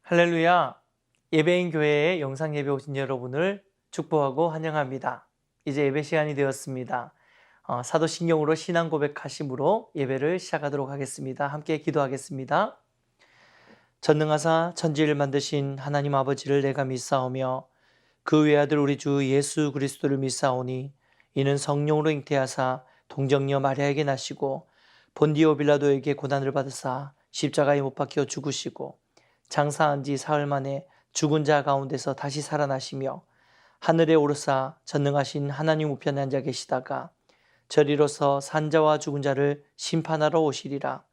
할렐루야! 예배인 교회에 영상 예배 오신 여러분을 축복하고 환영합니다. 이제 예배 시간이 되었습니다. 사도신경으로 신앙 고백하심으로 예배를 시작하도록 하겠습니다. 함께 기도하겠습니다. 전능하사 천지를 만드신 하나님 아버지를 내가 믿사오며 그 외아들 우리 주 예수 그리스도를 믿사오니 이는 성령으로 잉태하사 동정녀 마리아에게 나시고 본디오 빌라도에게 고난을 받으사 십자가에 못 박혀 죽으시고 장사한 지 사흘 만에 죽은 자 가운데서 다시 살아나시며 하늘에 오르사 전능하신 하나님 우편에 앉아 계시다가 저리로서 산자와 죽은 자를 심판하러 오시리라.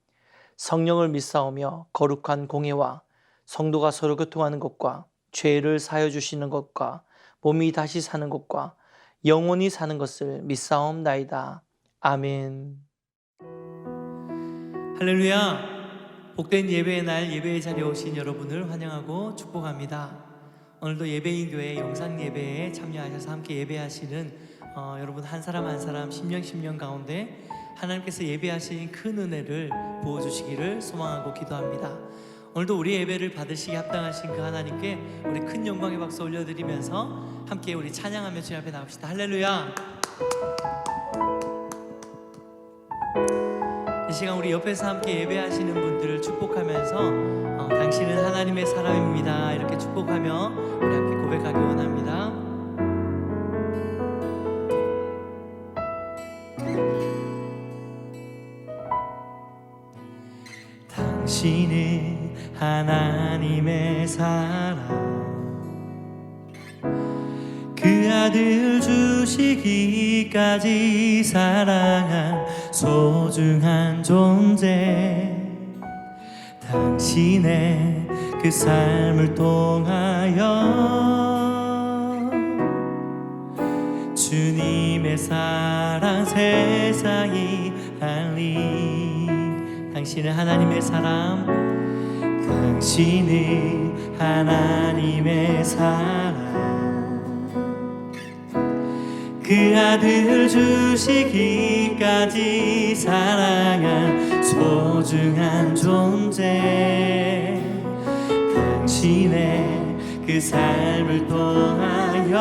성령을 믿사오며 거룩한 공회와 성도가 서로 교통하는 것과 죄를 사하여 주시는 것과 몸이 다시 사는 것과 영원히 사는 것을 믿사옵나이다. 아멘. 할렐루야! 복된 예배의 날 예배의 자리에 오신 여러분을 환영하고 축복합니다. 오늘도 예배인 교회 영상 예배에 참여하셔서 함께 예배하시는 여러분 한 사람 한 사람 심령 가운데 하나님께서 예배하신 큰 은혜를 부어주시기를 소망하고 기도합니다. 오늘도 우리 예배를 받으시기 합당하신 그 하나님께 우리 큰 영광의 박수 올려드리면서 함께 우리 찬양하며 주님 앞에 나옵시다. 할렐루야! 이 시간 우리 옆에서 함께 예배하시는 분들을 축복하면서 당신은 하나님의 사람입니다 이렇게 축복하며 우리 함께 고백하기 원합니다. 당신은 하나님의 사람 그 아들 주시기까지 사랑한 소중한 존재 당신의 그 삶을 통하여 주님의 사랑 세상이 알리 당신은 하나님의 사람 당신은 하나님의 사람 그 아들 주시기까지 사랑한 소중한 존재 당신의 그 삶을 통하여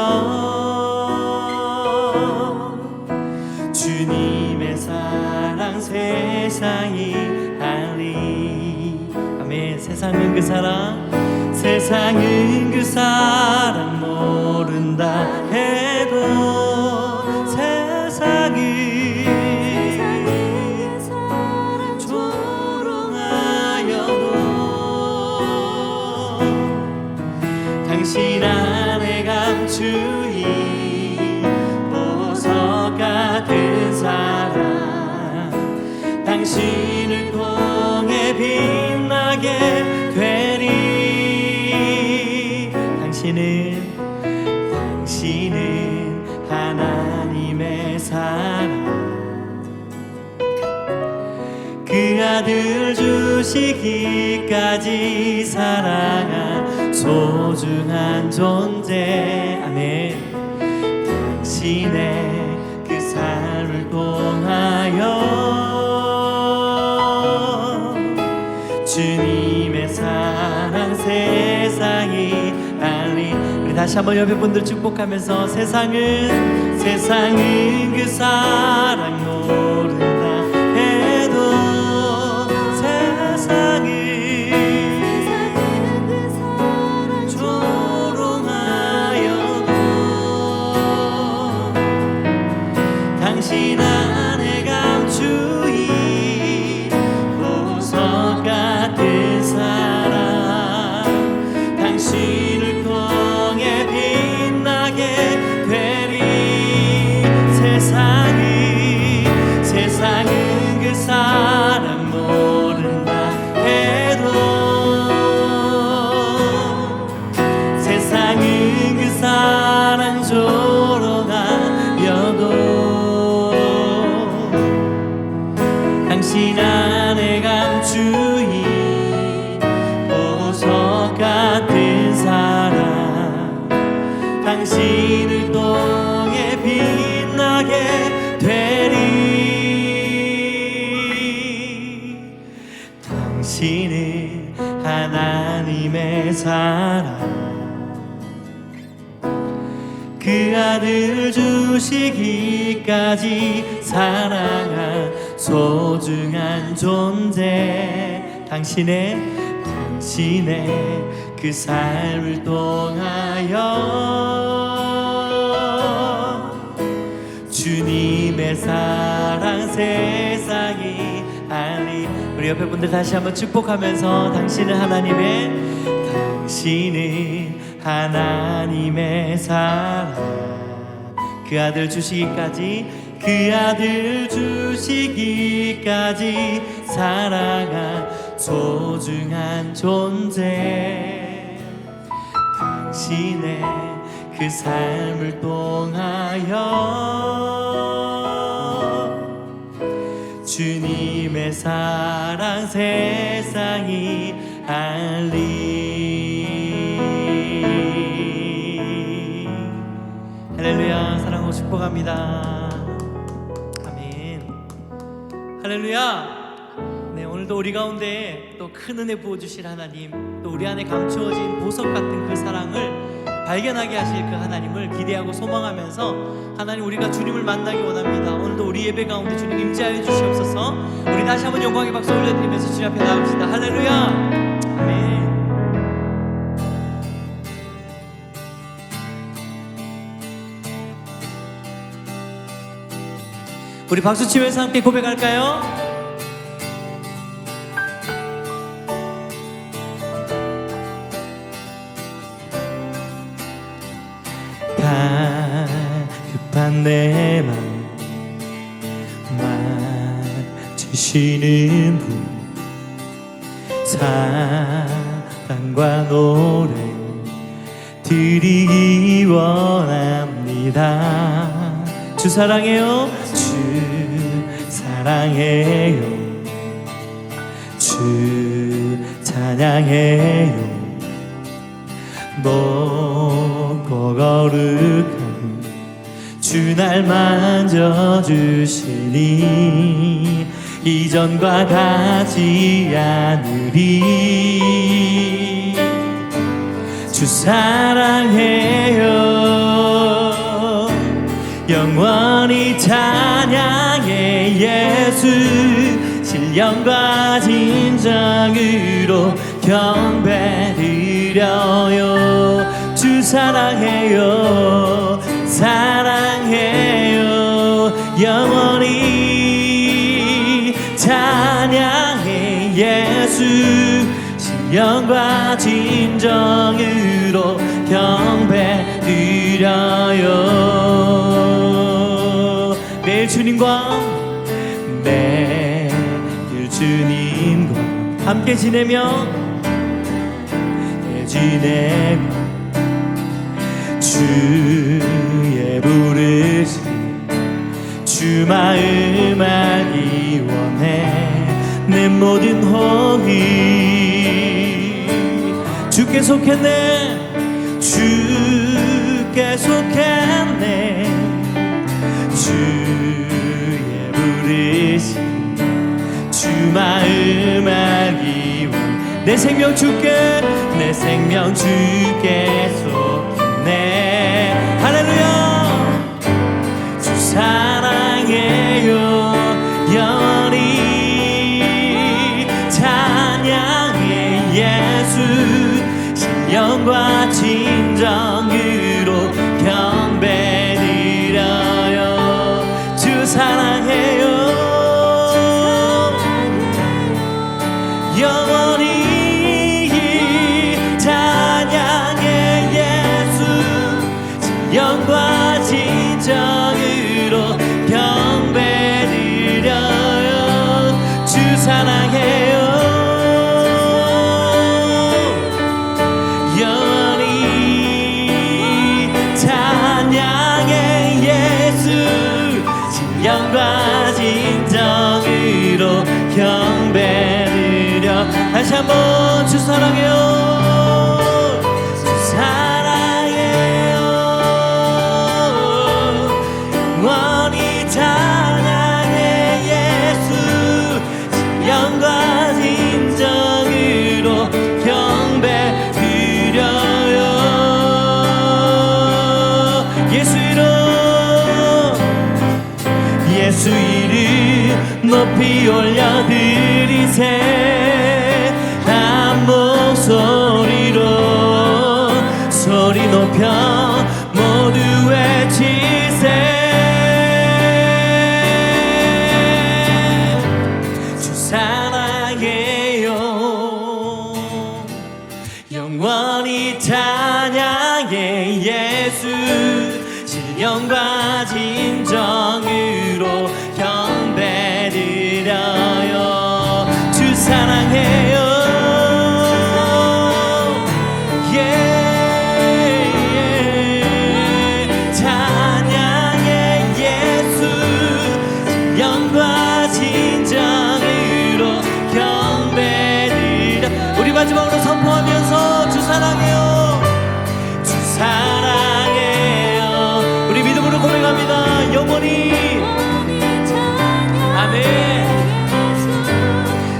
주님의 사랑 세상이 알리 아멘. 세상은 그 사랑 세상은 그 사랑 모른다 해도 당신 안에 감추인 보석 같은 사랑 당신을 통해 빛나게 되리 당신은 하나님의 사랑 그 아들 주시기까지 사랑한 소중한 존재 아멘. 당신의 그 삶을 통하여 주님의 사랑 세상이 알리 우리 다시 한번 옆에 분들 축복하면서 세상은 그 사랑 모른다 해도 당신 안에 감추인 보석 같은 사랑 당신을 통해 빛나게 되리 세상은 그 사랑 모른다 해도 세상은 그 사랑 조롱하여도 당신 안에 감추인 보석 같은 사랑 당신을 통해 빛나게 되리 당신은 하나님의 사랑 그 아들 주시기까지 사랑한 소중한 존재 당신의 그 삶을 통하여 주님의 사랑 세상이 알리. 우리 옆에 분들 다시 한번 축복하면서 당신은 하나님의 사랑 그 아들 주시기까지 사랑한 소중한 존재 당신의 그 삶을 통하여 주님의 사랑 세상이 알리. 할렐루야. 사랑하고 축복합니다. 아멘. 할렐루야. 네, 오늘도 우리 가운데 또 큰 은혜 부어주실 하나님, 또 우리 안에 감추어진 보석 같은 그 사랑을 발견하게 하실 그 하나님을 기대하고 소망하면서 하나님 우리가 주님을 만나기 원합니다. 오늘도 우리 예배 가운데 주님 임재하여 주시옵소서. 우리 다시 한번 영광의 박수 올려드리면서 주님 앞에 나갑시다. 할렐루야. 아멘. 우리 박수 치면서 함께 고백할까요? 다급한 내 맘 맞추시는 분 사랑과 노래 드리기 원합니다. 주 사랑해요. 주 사랑해요. 주 찬양해요. 높고 거룩한 주 날 만져주시니 이전과 같지 않으리. 주 사랑해요. 영원히 찬양해. 예수 신령과 진정으로 경배드려요. 주 사랑해요. 사랑해요. 영원히 찬양해. 예수 신령과 진정으로 경배드려요. 매일 주님과 함께 지내며 주의 부르심 주 마음 알기 원해. 내 모든 호의 주께 속했네. 주께 속했네. 주의 부르심 주 마음 알기 원. 내 생명 주께 속했네. 할렐루야. 주 사랑해요. 영원히 찬양해. 예수 신령과 진정으로 경배드려요. 주 사랑해요. 영원히 찬양해. 예수 신령과 진정으로 경배드려요. 주 사랑해요. 영원히 찬양해. 예수 신령과 진정으로 경배드려. 다시 한번 주 사랑해요. 주 사랑해요. 영원히 찬양해. 예수 신령과 진정으로 높이 올려드리세. 한 목소리로 소리 높여 모두 외치세. 주 사랑해요. 영원히 찬양해. 예수 신령과 진정으로 경배드려요. 주 사랑해요. 찬양해. 예수 신령과 진정으로 경배드려. 우리 마지막으로 선포하면서 주 사랑해요. 주 사랑해요. 우리 믿음으로 고백합니다. 영원히. 아멘.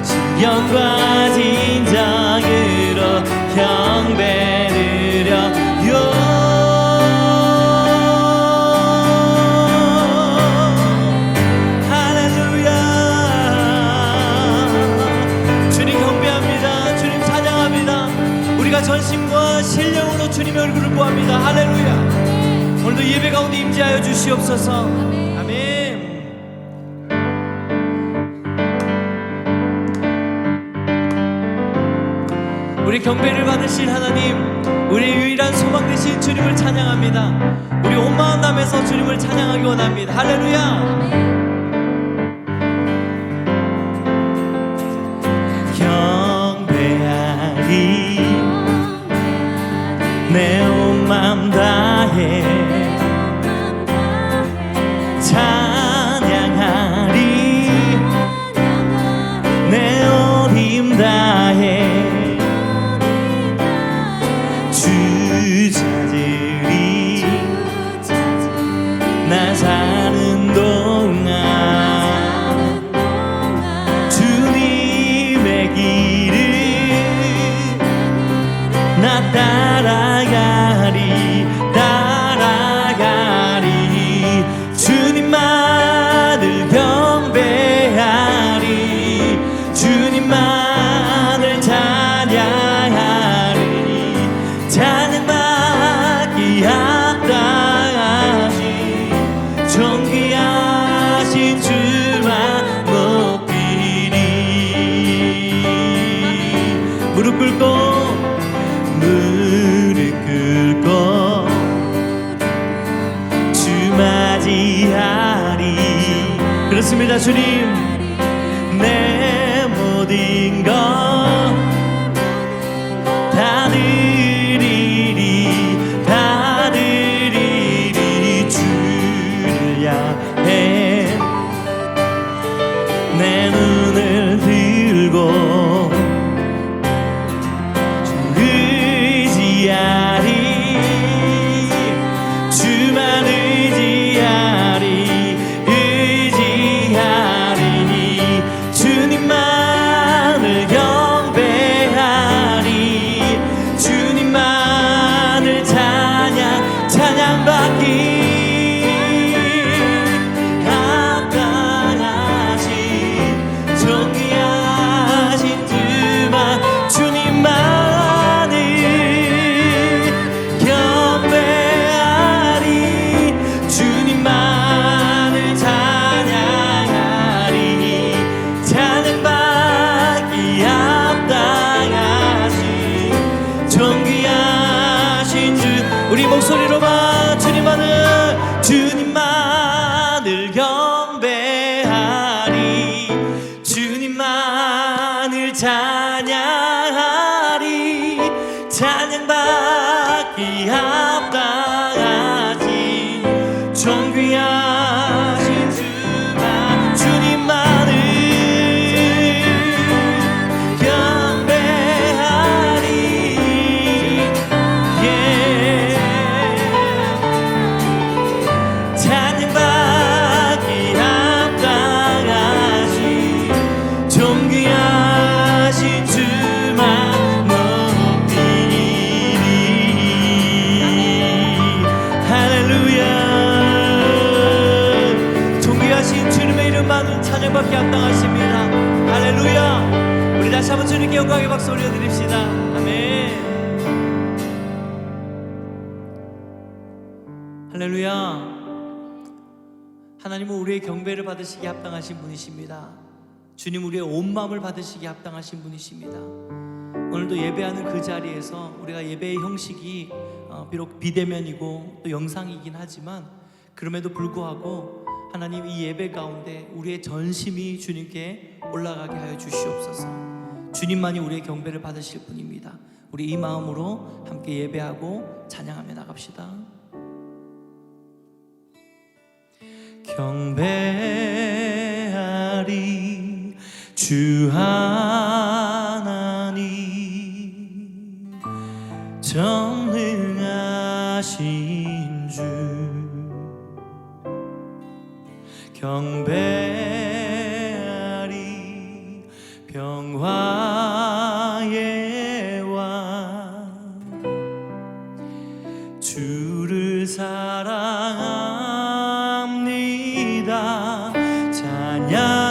신령과 진정으로 경배드려요. 할렐루야. 주님 경배합니다. 주님 찬양합니다. 우리가 전심과 신령으로 주님의 얼굴을 보합니다. 할렐루야. 오늘도 예배 가운데 임재하여 주시옵소서. 아멘. 우리 경배를 받으신 하나님, 우리의 유일한 소망 되신 주님을 찬양합니다. 우리 온 마음 담아서 주님을 찬양하기 원합니다. 할렐루야. 경배하리 내 온 마음 다해 찬양하리 내 온 힘 다해 주 찾으리 나 사는 동안 주님의 길을 나 따라가리 따라가리 주님만을 경배하리 주님만을 찬양하리 찬양받기 합당하시 존귀하신 주만 높이리 무릎 꿇고 주 맞이하리. 그렇습니다. 주님 내 모든 것 다 드리리 다 드리리 주를 향해 내 눈을 들고 주만 의지하리 의지하리니 주님만을 경배하리 주님만을 찬양받기 합당하신 존귀하신 주만 주님만을 경배하리 주님만을 찬양하리 찬양받기 합당하신 존귀하신 주 우리 목소리로만 주님만을 경배하리 주님만을 찬양하리 찬양받기 합당하신 존귀하신 주만 주님만을 경배하리 찬양받기 합당하신 존귀하신 주만 높이리 드립시다. 아멘. 할렐루야. 하나님은 우리의 경배를 받으시기에 합당하신 분이십니다. 주님, 우리의 온 마음을 받으시기에 합당하신 분이십니다. 오늘도 예배하는 그 자리에서 우리가 예배의 형식이 비록 비대면이고 또 영상이긴 하지만 그럼에도 불구하고 하나님, 이 예배 가운데 우리의 전심이 주님께 올라가게 하여 주시옵소서. 주님만이 우리의 경배를 받으실 분입니다. 우리 이 마음으로 함께 예배하고 찬양하며 나갑시다. 경배하리 주 하나님, 전능하신 주. 경배하리 평화의 왕, 주를 사랑합니다. 찬양하세.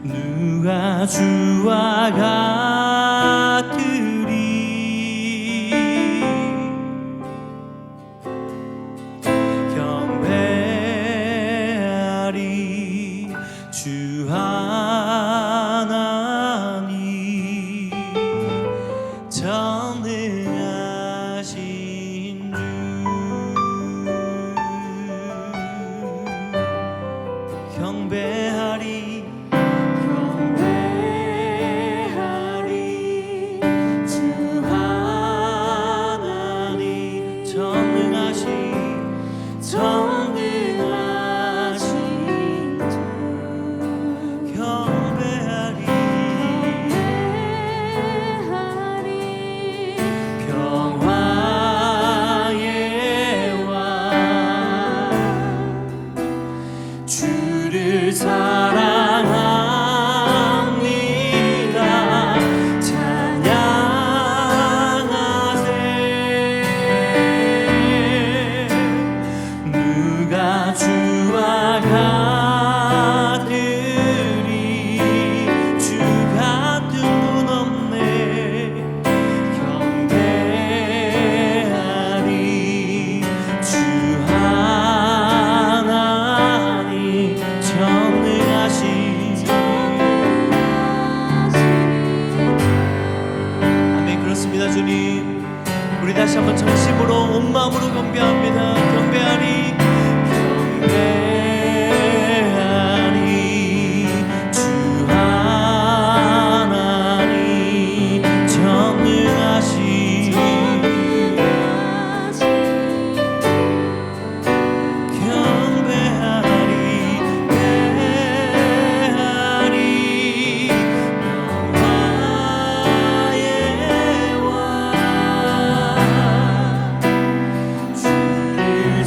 누가 주와 같으리. 경배하리 주 하나님, 전능하신 주. 경배하리 주 하나님, 전능하신 주. 경배하리 평화의 왕, 주를 사랑합니다. 찬양하세. 누가 주와 같으리. 주 같은 분 없네. 경배하리 주 하나님, 전능하신. 아멘. 그렇습니다. 주님, 우리 다시 한번 전심으로 온 마음으로 경배합니다. 경배하리 주 하나님, 전능하신. 경배하리 평화의 왕, 주를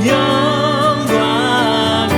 영광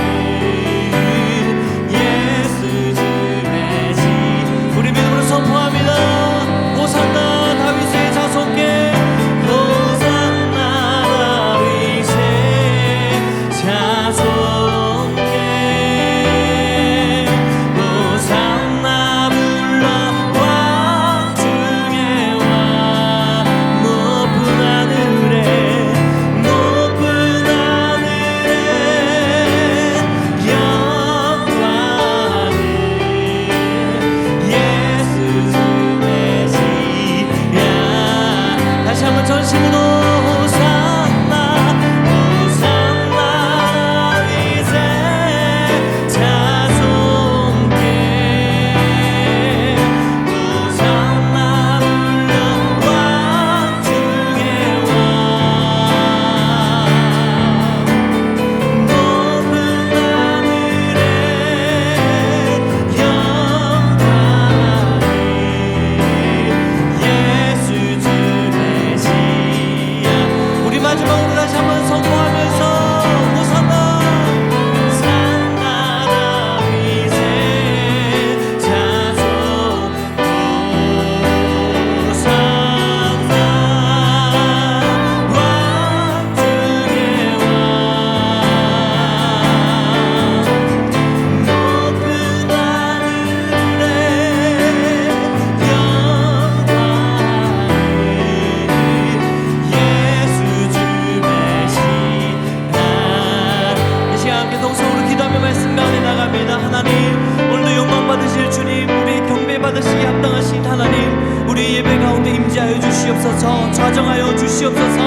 주시옵소서. 좌정하여 주시옵소서.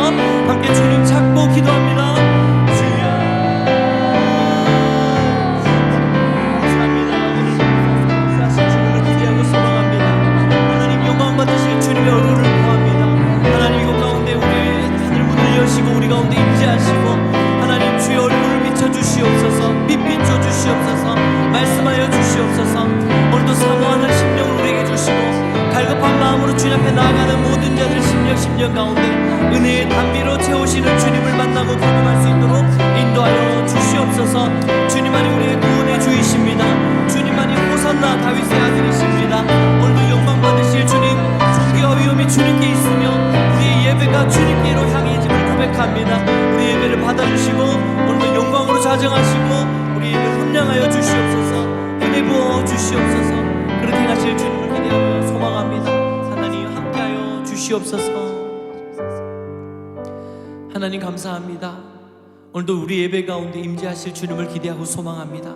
함께 주님 찾고 기도합니다. 주여 감사합니다. 오늘 사실 주님을 기대하고 소망합니다. 하나님 영광 받으실 주님의 얼굴을 구합니다. 하나님 이곳 가운데 우리의 하늘문을 여시고 우리 가운데 임재하시고 하나님 주의 얼굴을 비춰주시옵소서. 빛 비춰주시옵소서. 말씀하여 주시옵소서. 오늘도 사모하는 심령을 우리에게 주시고 갈급한 마음으로 주님 앞에 나아가는 모든 자들의 심령 가운데 은혜의 담비로 채우시는 주님을 만나고 경험할 수 있도록 인도하여 주시옵소서. 주님만이 우리의 구원의 주이십니다. 주님만이 호산나 다윗의 아들이십니다. 오늘도 영광 받으실 주님, 존귀와 위엄이 주님께 있으며 우리의 예배가 주님께로 향해짐을 고백합니다. 우리 예배를 받아주시고 오늘도 영광으로 자정하시고 우리 예배 흠량하여 주시옵소서. 은혜 부어 주시옵소서. 그렇게 하실 주님을 기대하며 소망합니다. 하나님 함께하여 주시옵소서. 하나님 감사합니다. 오늘도 우리 예배 가운데 임재하실 주님을 기대하고 소망합니다.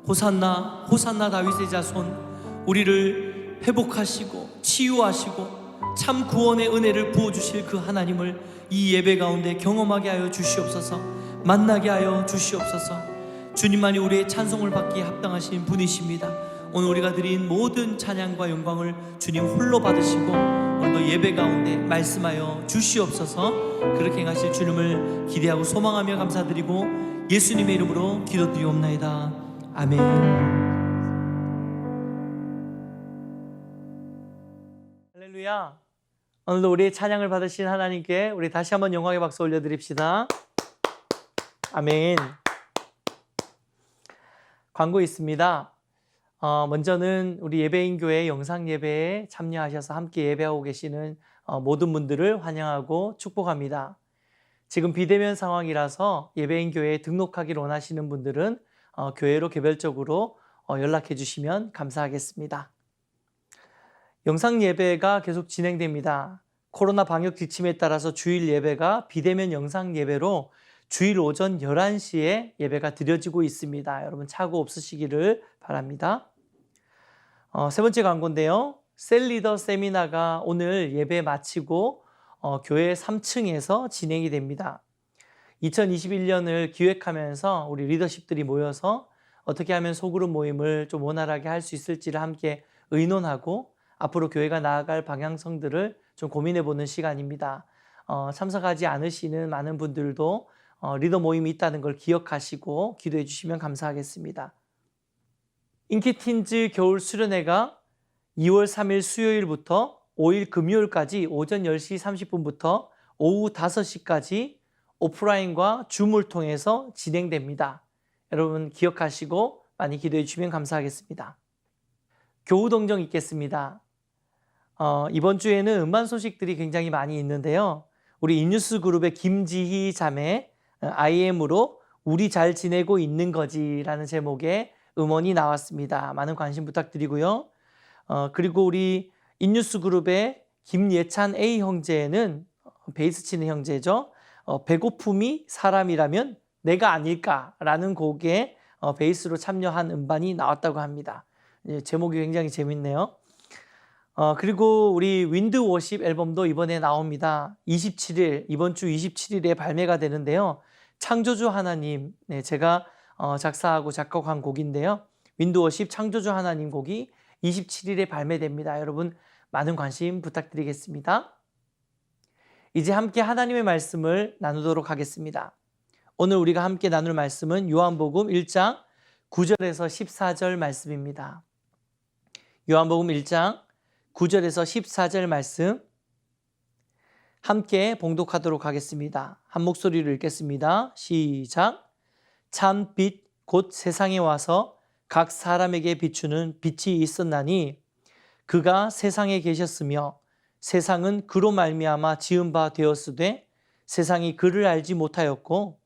호산나 호산나 다윗의 자손, 우리를 회복하시고 치유하시고 참 구원의 은혜를 부어주실 그 하나님을 이 예배 가운데 경험하게 하여 주시옵소서. 만나게 하여 주시옵소서. 주님만이 우리의 찬송을 받기에 합당하신 분이십니다. 오늘 우리가 드린 모든 찬양과 영광을 주님 홀로 받으시고 오늘도 예배 가운데 말씀하여 주시옵소서. 그렇게 행하실 주님을 기대하고 소망하며 감사드리고 예수님의 이름으로 기도드리옵나이다. 아멘. 할렐루야. 오늘도 우리의 찬양을 받으신 하나님께 우리 다시 한번 영광의 박수 올려드립시다. 아멘. 광고 있습니다. 먼저는 우리 예배인 교회 영상 예배에 참여하셔서 함께 예배하고 계시는 모든 분들을 환영하고 축복합니다. 지금 비대면 상황이라서 예배인 교회에 등록하기를 원하시는 분들은 교회로 개별적으로 연락해 주시면 감사하겠습니다. 영상 예배가 계속 진행됩니다. 코로나 방역 지침에 따라서 주일 예배가 비대면 영상 예배로 주일 오전 11시에 예배가 드려지고 있습니다. 여러분 착오 없으시기를 바랍니다. 세 번째 광고인데요. 셀리더 세미나가 오늘 예배 마치고 교회 3층에서 진행이 됩니다. 2021년을 기획하면서 우리 리더십들이 모여서 어떻게 하면 소그룹 모임을 좀 원활하게 할 수 있을지를 함께 의논하고 앞으로 교회가 나아갈 방향성들을 좀 고민해보는 시간입니다. 참석하지 않으시는 많은 분들도 리더 모임이 있다는 걸 기억하시고 기도해 주시면 감사하겠습니다. 인기틴즈 겨울 수련회가 2월 3일 수요일부터 5일 금요일까지 오전 10시 30분부터 오후 5시까지 오프라인과 줌을 통해서 진행됩니다. 여러분 기억하시고 많이 기도해 주시면 감사하겠습니다. 교우동정 있겠습니다. 이번 주에는 음반 소식들이 굉장히 많이 있는데요. 우리 인뉴스 그룹의 김지희 자매 IM으로 우리 잘 지내고 있는 거지 라는 제목의 음원이 나왔습니다. 많은 관심 부탁드리고요. 그리고 우리 인뉴스 그룹의 김예찬 A 형제는 베이스 치는 형제죠. 배고픔이 사람이라면 내가 아닐까라는 곡에 베이스로 참여한 음반이 나왔다고 합니다. 제목이 굉장히 재밌네요. 그리고 우리 윈드 워십 앨범도 이번에 나옵니다. 27일, 이번 주 27일에 발매가 되는데요. 창조주 하나님, 제가 작사하고 작곡한 곡인데요. 윈드 워십 창조주 하나님 곡이 27일에 발매됩니다. 여러분 많은 관심 부탁드리겠습니다. 이제 함께 하나님의 말씀을 나누도록 하겠습니다. 오늘 우리가 함께 나눌 말씀은 요한복음 1장 9절에서 14절 말씀입니다. 요한복음 1장 9절에서 14절 말씀 함께 봉독하도록 하겠습니다. 한 목소리로 읽겠습니다. 시작. 참 빛 곧 세상에 와서 각 사람에게 비추는 빛이 있었나니 그가 세상에 계셨으며 세상은 그로 말미암아 지은 바 되었으되 세상이 그를 알지 못하였고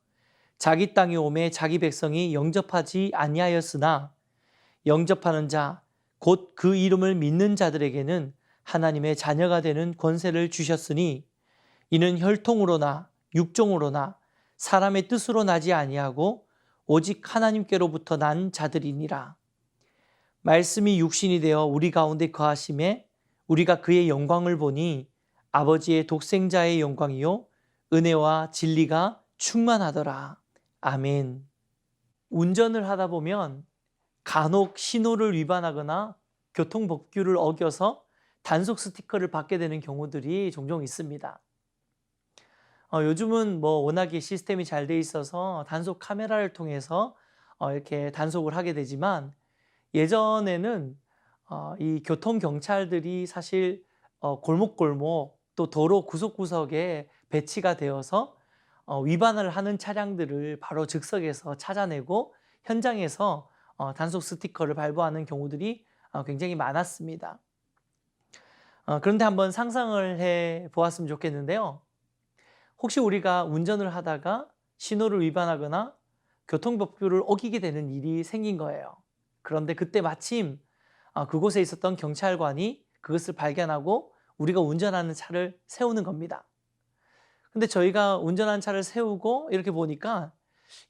자기 땅에 오매 자기 백성이 영접하지 아니하였으나 영접하는 자 곧 그 이름을 믿는 자들에게는 하나님의 자녀가 되는 권세를 주셨으니 이는 혈통으로나 육종으로나 사람의 뜻으로 나지 아니하고 오직 하나님께로부터 난 자들이니라. 말씀이 육신이 되어 우리 가운데 거하심에 우리가 그의 영광을 보니 아버지의 독생자의 영광이요 은혜와 진리가 충만하더라. 아멘. 운전을 하다 보면 간혹 신호를 위반하거나 교통법규를 어겨서 단속 스티커를 받게 되는 경우들이 종종 있습니다. 요즘은 워낙에 시스템이 잘 돼 있어서 단속 카메라를 통해서 이렇게 단속을 하게 되지만, 예전에는 이 교통경찰들이 사실 골목골목 또 도로 구석구석에 배치가 되어서 위반을 하는 차량들을 바로 즉석에서 찾아내고 현장에서 단속 스티커를 발부하는 경우들이 굉장히 많았습니다. 그런데 한번 상상을 해 보았으면 좋겠는데요. 혹시 우리가 운전을 하다가 신호를 위반하거나 교통법규를 어기게 되는 일이 생긴 거예요. 그런데 그때 마침 그곳에 있었던 경찰관이 그것을 발견하고 우리가 운전하는 차를 세우는 겁니다. 근데 저희가 운전하는 차를 세우고 이렇게 보니까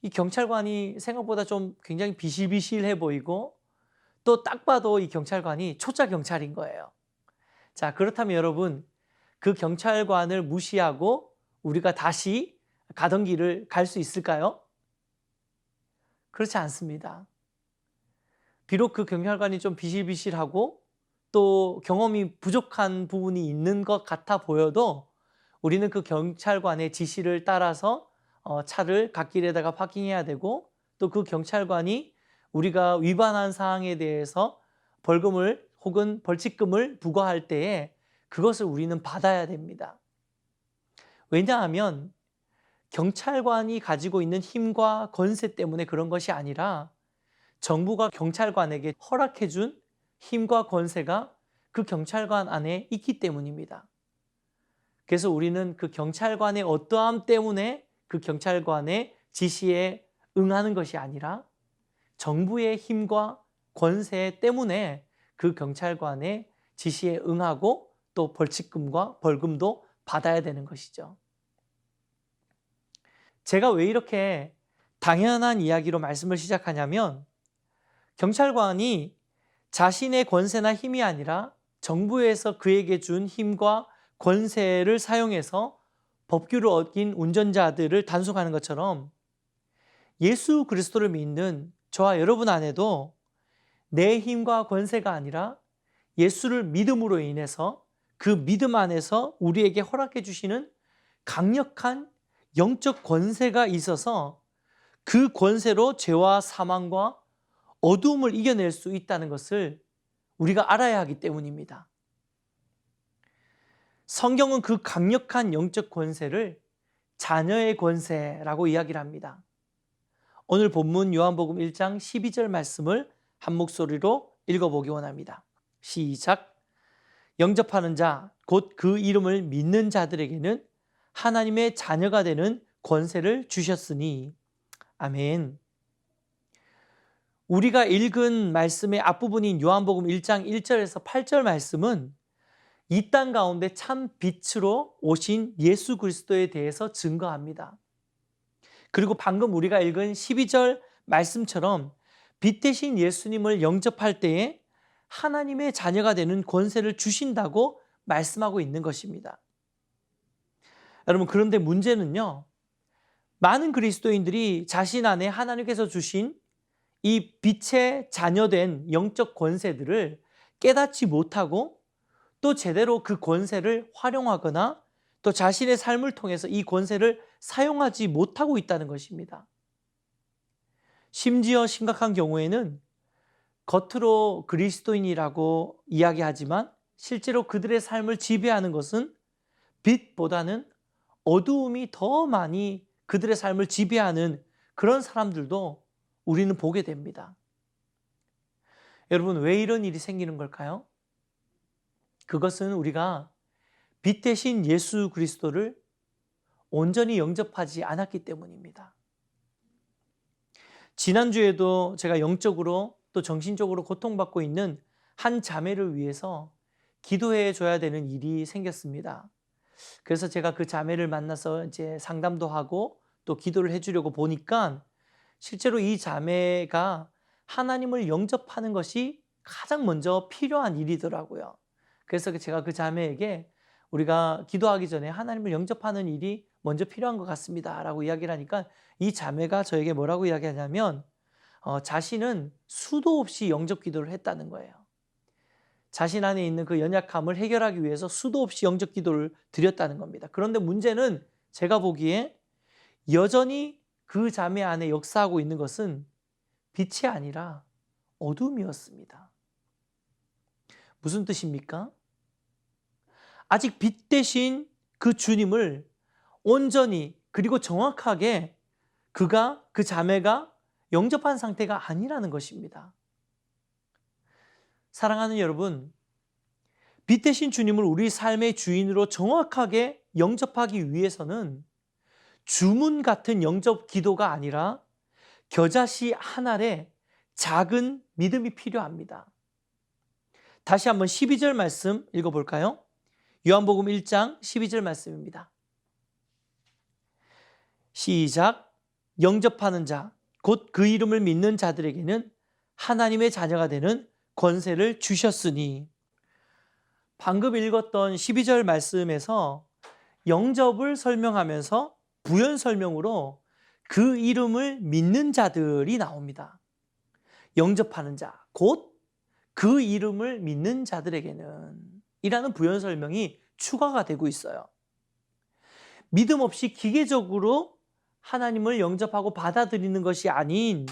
이 경찰관이 생각보다 좀 굉장히 비실비실해 보이고, 또 딱 봐도 이 경찰관이 초짜 경찰인 거예요. 자, 그렇다면 여러분, 그 경찰관을 무시하고 우리가 다시 가던 길을 갈 수 있을까요? 그렇지 않습니다. 비록 그 경찰관이 좀 비실비실하고 또 경험이 부족한 부분이 있는 것 같아 보여도 우리는 그 경찰관의 지시를 따라서 차를 갓길에다가 파킹해야 되고, 또 그 경찰관이 우리가 위반한 사항에 대해서 벌금을 혹은 벌칙금을 부과할 때에 그것을 우리는 받아야 됩니다. 왜냐하면 경찰관이 가지고 있는 힘과 권세 때문에 그런 것이 아니라 정부가 경찰관에게 허락해 준 힘과 권세가 그 경찰관 안에 있기 때문입니다. 그래서 우리는 그 경찰관의 어떠함 때문에 그 경찰관의 지시에 응하는 것이 아니라 정부의 힘과 권세 때문에 그 경찰관의 지시에 응하고 또 벌칙금과 벌금도 받아야 되는 것이죠. 제가 왜 이렇게 당연한 이야기로 말씀을 시작하냐면, 경찰관이 자신의 권세나 힘이 아니라 정부에서 그에게 준 힘과 권세를 사용해서 법규를 어긴 운전자들을 단속하는 것처럼, 예수 그리스도를 믿는 저와 여러분 안에도 내 힘과 권세가 아니라 예수를 믿음으로 인해서 그 믿음 안에서 우리에게 허락해 주시는 강력한 영적 권세가 있어서 그 권세로 죄와 사망과 어두움을 이겨낼 수 있다는 것을 우리가 알아야 하기 때문입니다. 성경은 그 강력한 영적 권세를 자녀의 권세라고 이야기를 합니다. 오늘 본문 요한복음 1장 12절 말씀을 한 목소리로 읽어보기 원합니다. 시작. 영접하는 자, 곧 그 이름을 믿는 자들에게는 하나님의 자녀가 되는 권세를 주셨으니. 아멘. 우리가 읽은 말씀의 앞부분인 요한복음 1장 1절에서 8절 말씀은 이 땅 가운데 참 빛으로 오신 예수 그리스도에 대해서 증거합니다. 그리고 방금 우리가 읽은 12절 말씀처럼 빛 대신 예수님을 영접할 때에 하나님의 자녀가 되는 권세를 주신다고 말씀하고 있는 것입니다. 여러분, 그런데 문제는요, 많은 그리스도인들이 자신 안에 하나님께서 주신 이 빛의 자녀된 영적 권세들을 깨닫지 못하고 또 제대로 그 권세를 활용하거나 또 자신의 삶을 통해서 이 권세를 사용하지 못하고 있다는 것입니다. 심지어 심각한 경우에는 겉으로 그리스도인이라고 이야기하지만 실제로 그들의 삶을 지배하는 것은 빛보다는 어두움이 더 많이 그들의 삶을 지배하는 그런 사람들도 우리는 보게 됩니다. 여러분, 왜 이런 일이 생기는 걸까요? 그것은 우리가 빛 대신 예수 그리스도를 온전히 영접하지 않았기 때문입니다. 지난주에도 제가 영적으로 또 정신적으로 고통받고 있는 한 자매를 위해서 기도해 줘야 되는 일이 생겼습니다. 그래서 제가 그 자매를 만나서 이제 상담도 하고 또 기도를 해주려고 보니까 실제로 이 자매가 하나님을 영접하는 것이 가장 먼저 필요한 일이더라고요. 그래서 제가 그 자매에게 우리가 기도하기 전에 하나님을 영접하는 일이 먼저 필요한 것 같습니다 라고 이야기를 하니까 이 자매가 저에게 뭐라고 이야기하냐면 자신은 수도 없이 영접 기도를 했다는 거예요. 자신 안에 있는 그 연약함을 해결하기 위해서 수도 없이 영접 기도를 드렸다는 겁니다. 그런데 문제는 제가 보기에 여전히 그 자매 안에 역사하고 있는 것은 빛이 아니라 어둠이었습니다. 무슨 뜻입니까? 아직 빛 대신 그 주님을 온전히 그리고 정확하게 그 자매가 영접한 상태가 아니라는 것입니다. 사랑하는 여러분, 빛 대신 주님을 우리 삶의 주인으로 정확하게 영접하기 위해서는 주문 같은 영접 기도가 아니라 겨자씨 한 알의 작은 믿음이 필요합니다. 다시 한번 12절 말씀 읽어볼까요? 요한복음 1장 12절 말씀입니다. 시작. 영접하는 자, 곧 그 이름을 믿는 자들에게는 하나님의 자녀가 되는 권세를 주셨으니. 방금 읽었던 12절 말씀에서 영접을 설명하면서 부연 설명으로 그 이름을 믿는 자들이 나옵니다. 영접하는 자, 곧 그 이름을 믿는 자들에게는 이라는 부연 설명이 추가가 되고 있어요. 믿음 없이 기계적으로 하나님을 영접하고 받아들이는 것이 아닌,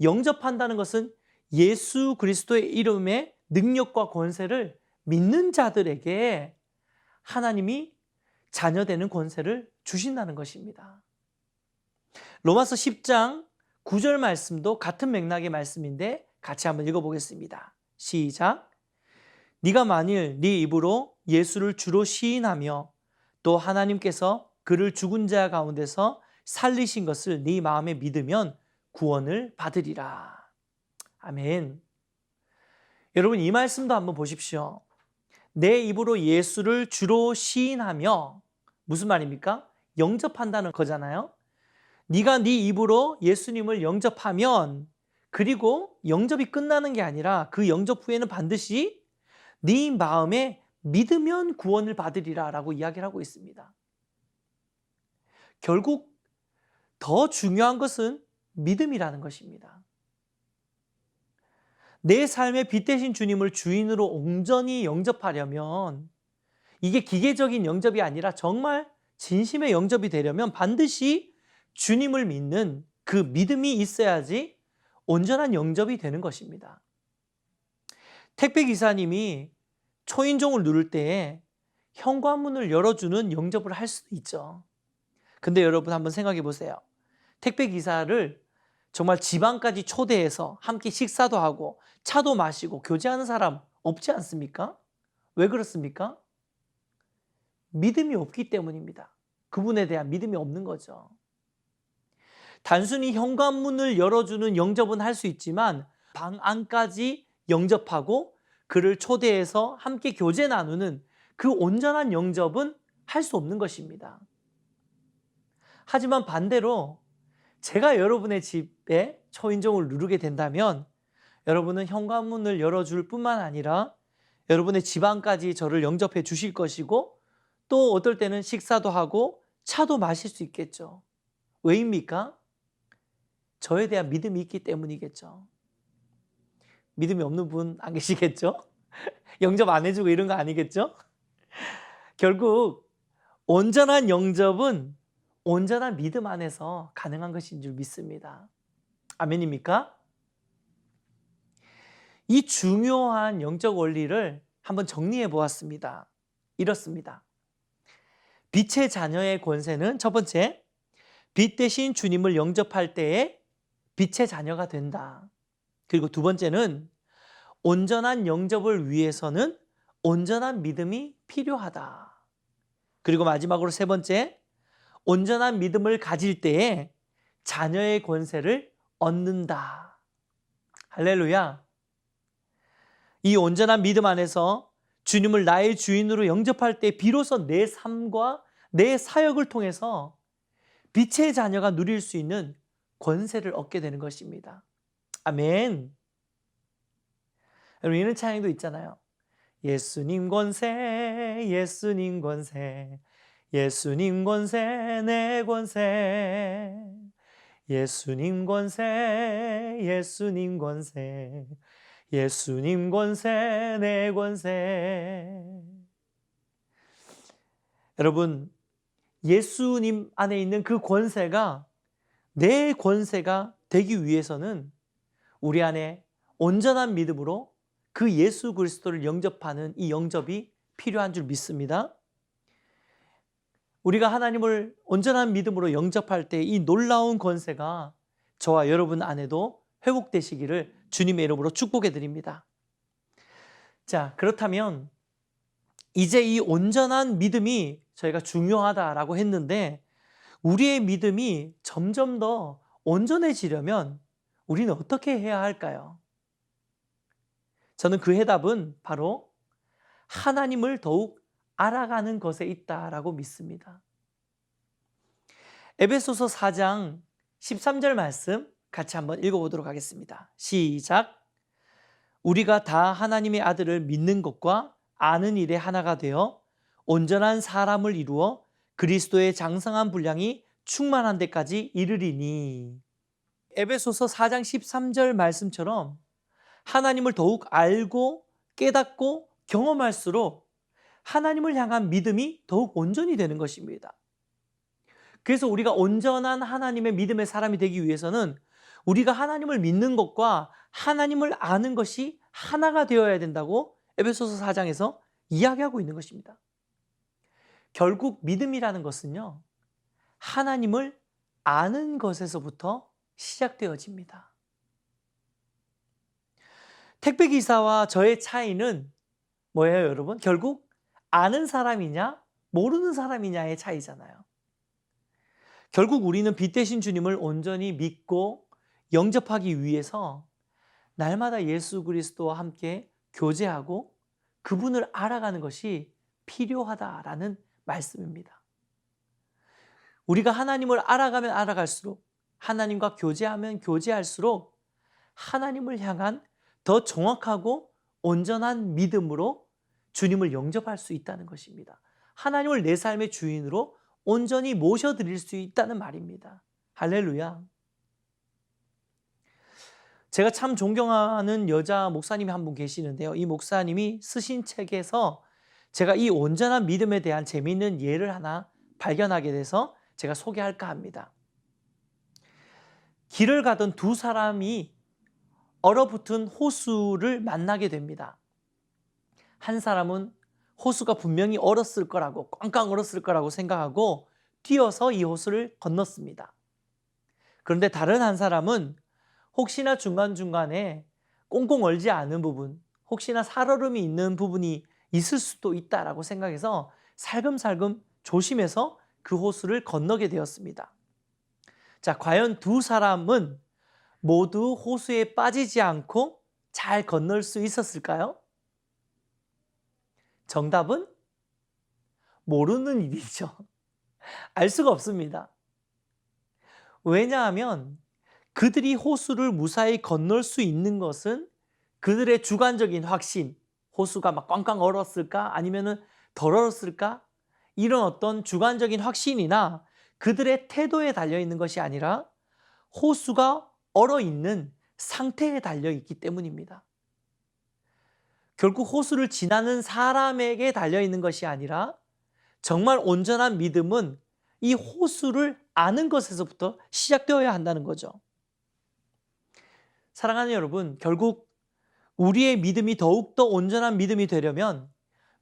영접한다는 것은 예수 그리스도의 이름의 능력과 권세를 믿는 자들에게 하나님이 자녀되는 권세를 주신다는 것입니다. 로마서 10장 9절 말씀도 같은 맥락의 말씀인데 같이 한번 읽어보겠습니다. 시작. 네가 만일 네 입으로 예수를 주로 시인하며 또 하나님께서 그를 죽은 자 가운데서 살리신 것을 네 마음에 믿으면 구원을 받으리라. 아멘. 여러분, 이 말씀도 한번 보십시오. 내 입으로 예수를 주로 시인하며, 무슨 말입니까? 영접한다는 거잖아요. 네가 네 입으로 예수님을 영접하면, 그리고 영접이 끝나는 게 아니라 그 영접 후에는 반드시 네 마음에 믿으면 구원을 받으리라 라고 이야기를 하고 있습니다. 결국 더 중요한 것은 믿음이라는 것입니다. 내 삶의 빛 대신 주님을 주인으로 온전히 영접하려면, 이게 기계적인 영접이 아니라 정말 진심의 영접이 되려면 반드시 주님을 믿는 그 믿음이 있어야지 온전한 영접이 되는 것입니다. 택배 기사님이 초인종을 누를 때에 현관문을 열어주는 영접을 할 수도 있죠. 근데 여러분 한번 생각해 보세요. 택배 기사를 정말 지방까지 초대해서 함께 식사도 하고 차도 마시고 교제하는 사람 없지 않습니까? 왜 그렇습니까? 믿음이 없기 때문입니다. 그분에 대한 믿음이 없는 거죠. 단순히 현관문을 열어주는 영접은 할 수 있지만 방 안까지 영접하고 그를 초대해서 함께 교제 나누는 그 온전한 영접은 할 수 없는 것입니다. 하지만 반대로 제가 여러분의 집에 초인종을 누르게 된다면 여러분은 현관문을 열어줄 뿐만 아니라 여러분의 집 안까지 저를 영접해 주실 것이고, 또 어떨 때는 식사도 하고 차도 마실 수 있겠죠. 왜입니까? 저에 대한 믿음이 있기 때문이겠죠. 믿음이 없는 분 안 계시겠죠? 영접 안 해주고 이런 거 아니겠죠? 결국 온전한 영접은 온전한 믿음 안에서 가능한 것인 줄 믿습니다. 아멘입니까? 이 중요한 영적 원리를 한번 정리해 보았습니다. 이렇습니다. 빛의 자녀의 권세는 첫 번째, 빛 대신 주님을 영접할 때에 빛의 자녀가 된다. 그리고 두 번째는 온전한 영접을 위해서는 온전한 믿음이 필요하다. 그리고 마지막으로 세 번째, 온전한 믿음을 가질 때에 자녀의 권세를 얻는다. 할렐루야. 이 온전한 믿음 안에서 주님을 나의 주인으로 영접할 때 비로소 내 삶과 내 사역을 통해서 빛의 자녀가 누릴 수 있는 권세를 얻게 되는 것입니다. 아멘. 여러분, 이런 찬양도 있잖아요. 예수님 권세, 예수님 권세, 예수님 권세, 내 권세. 예수님 권세, 예수님 권세, 예수님 권세, 내 권세. 여러분, 예수님 안에 있는 그 권세가 내 권세가 되기 위해서는 우리 안에 온전한 믿음으로 그 예수 그리스도를 영접하는 이 영접이 필요한 줄 믿습니다. 우리가 하나님을 온전한 믿음으로 영접할 때 이 놀라운 권세가 저와 여러분 안에도 회복되시기를 주님의 이름으로 축복해 드립니다. 자, 그렇다면 이제 이 온전한 믿음이 저희가 중요하다라고 했는데 우리의 믿음이 점점 더 온전해지려면 우리는 어떻게 해야 할까요? 저는 그 해답은 바로 하나님을 더욱 알아가는 것에 있다라고 믿습니다. 에베소서 4장 13절 말씀 같이 한번 읽어보도록 하겠습니다. 시작. 우리가 다 하나님의 아들을 믿는 것과 아는 일에 하나가 되어 온전한 사람을 이루어 그리스도의 장성한 분량이 충만한 데까지 이르리니. 에베소서 4장 13절 말씀처럼 하나님을 더욱 알고 깨닫고 경험할수록 하나님을 향한 믿음이 더욱 온전히 되는 것입니다. 그래서 우리가 온전한 하나님의 믿음의 사람이 되기 위해서는 우리가 하나님을 믿는 것과 하나님을 아는 것이 하나가 되어야 된다고 에베소서 4장에서 이야기하고 있는 것입니다. 결국 믿음이라는 것은요, 하나님을 아는 것에서부터 시작되어집니다. 택배기사와 저의 차이는 뭐예요, 여러분? 결국 아는 사람이냐, 모르는 사람이냐의 차이잖아요. 결국 우리는 빛 대신 주님을 온전히 믿고 영접하기 위해서 날마다 예수 그리스도와 함께 교제하고 그분을 알아가는 것이 필요하다라는 말씀입니다. 우리가 하나님을 알아가면 알아갈수록, 하나님과 교제하면 교제할수록 하나님을 향한 더 정확하고 온전한 믿음으로 주님을 영접할 수 있다는 것입니다. 하나님을 내 삶의 주인으로 온전히 모셔드릴 수 있다는 말입니다. 할렐루야. 제가 참 존경하는 여자 목사님이 한 분 계시는데요. 이 목사님이 쓰신 책에서 제가 이 온전한 믿음에 대한 재미있는 예를 하나 발견하게 돼서 제가 소개할까 합니다. 길을 가던 두 사람이 얼어붙은 호수를 만나게 됩니다. 한 사람은 호수가 분명히 얼었을 거라고, 꽝꽝 얼었을 거라고 생각하고 뛰어서 이 호수를 건넜습니다. 그런데 다른 한 사람은 혹시나 중간중간에 꽁꽁 얼지 않은 부분, 혹시나 살얼음이 있는 부분이 있을 수도 있다라고 생각해서 살금살금 조심해서 그 호수를 건너게 되었습니다. 자, 과연 두 사람은 모두 호수에 빠지지 않고 잘 건널 수 있었을까요? 정답은 모르는 일이죠. 알 수가 없습니다. 왜냐하면 그들이 호수를 무사히 건널 수 있는 것은 그들의 주관적인 확신, 호수가 막 꽝꽝 얼었을까? 아니면은 덜 얼었을까? 이런 어떤 주관적인 확신이나 그들의 태도에 달려있는 것이 아니라 호수가 얼어있는 상태에 달려있기 때문입니다. 결국 호수를 지나는 사람에게 달려있는 것이 아니라 정말 온전한 믿음은 이 호수를 아는 것에서부터 시작되어야 한다는 거죠. 사랑하는 여러분, 결국 우리의 믿음이 더욱더 온전한 믿음이 되려면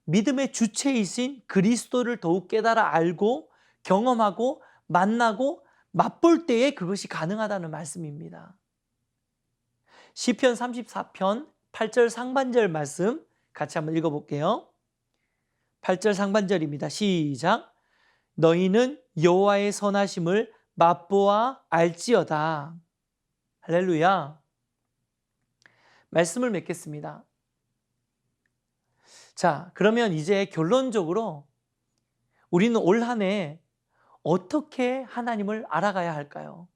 믿음의 주체이신 그리스도를 더욱 깨달아 알고 경험하고 만나고 맛볼 때에 그것이 가능하다는 말씀입니다. 시편 34편 8절 상반절 말씀 같이 한번 읽어볼게요. 8절 상반절입니다. 시작. 너희는 여호와의 선하심을 맛보아 알지어다. 할렐루야. 말씀을 맺겠습니다. 자, 그러면 이제 결론적으로 우리는 올 한 해 어떻게 하나님을 알아가야 할까요?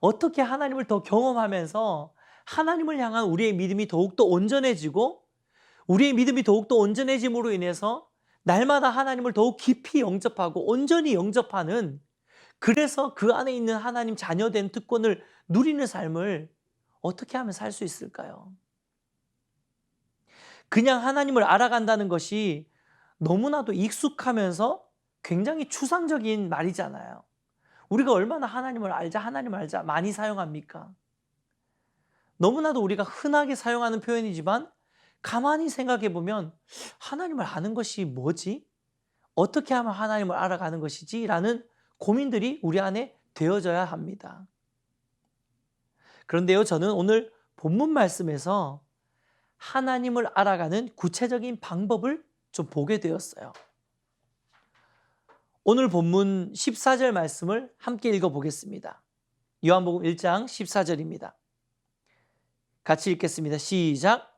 어떻게 하나님을 더 경험하면서 하나님을 향한 우리의 믿음이 더욱더 온전해지고 우리의 믿음이 더욱더 온전해짐으로 인해서 날마다 하나님을 더욱 깊이 영접하고 온전히 영접하는, 그래서 그 안에 있는 하나님 자녀된 특권을 누리는 삶을 어떻게 하면 살 수 있을까요? 그냥 하나님을 알아간다는 것이 너무나도 익숙하면서 굉장히 추상적인 말이잖아요. 우리가 얼마나 하나님을 알자, 하나님을 알자 많이 사용합니까? 너무나도 우리가 흔하게 사용하는 표현이지만 가만히 생각해 보면 하나님을 아는 것이 뭐지? 어떻게 하면 하나님을 알아가는 것이지? 라는 고민들이 우리 안에 되어져야 합니다. 그런데요, 저는 오늘 본문 말씀에서 하나님을 알아가는 구체적인 방법을 좀 보게 되었어요. 오늘 본문 14절 말씀을 함께 읽어보겠습니다. 요한복음 1장 14절입니다. 같이 읽겠습니다. 시작.